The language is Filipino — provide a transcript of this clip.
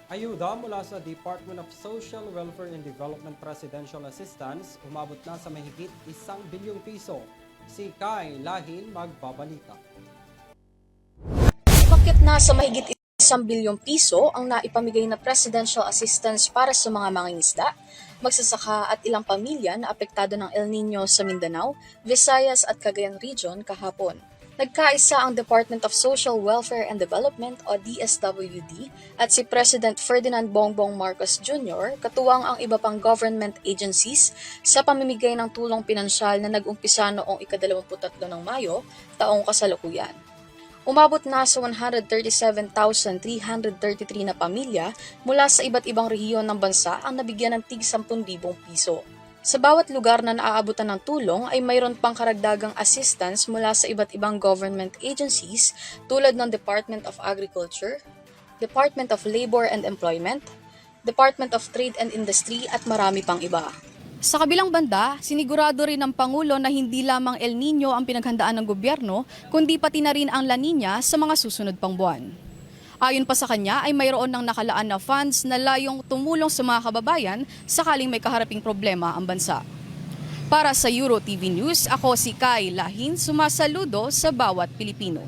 Ayuda mula sa Department of Social Welfare and Development Presidential Assistance umabot na sa mahigit 1 bilyong piso. Si Kai Lahin magbabalita. Umakyat na sa mahigit 1 bilyong piso ang naipamigay na presidential assistance para sa mga mangingisda, magsasaka at ilang pamilya na apektado ng El Nino sa Mindanao, Visayas at Cagayan Region kahapon. Nagkaisa ang Department of Social Welfare and Development o DSWD at si President Ferdinand Bongbong Marcos Jr. katuwang ang iba pang government agencies sa pamimigay ng tulong pinansyal na nag-umpisa noong ika-23 ng Mayo, taong kasalukuyan. Umabot na sa 137,333 na pamilya mula sa iba't ibang rehiyon ng bansa ang nabigyan ng tig 10,000 piso. Sa bawat lugar na naaabutan ng tulong ay mayroon pang karagdagang assistance mula sa iba't ibang government agencies tulad ng Department of Agriculture, Department of Labor and Employment, Department of Trade and Industry at marami pang iba. Sa kabilang banda, sinigurado rin ng Pangulo na hindi lamang El Nino ang pinaghandaan ng gobyerno, kundi pati na rin ang La Nina sa mga susunod pang buwan. Ayon pa sa kanya ay mayroon ng nakalaan na funds na layong tumulong sa mga kababayan sakaling may kaharaping problema ang bansa. Para sa Euro TV News, ako si Kai Lahin, sumasaludo sa bawat Pilipino.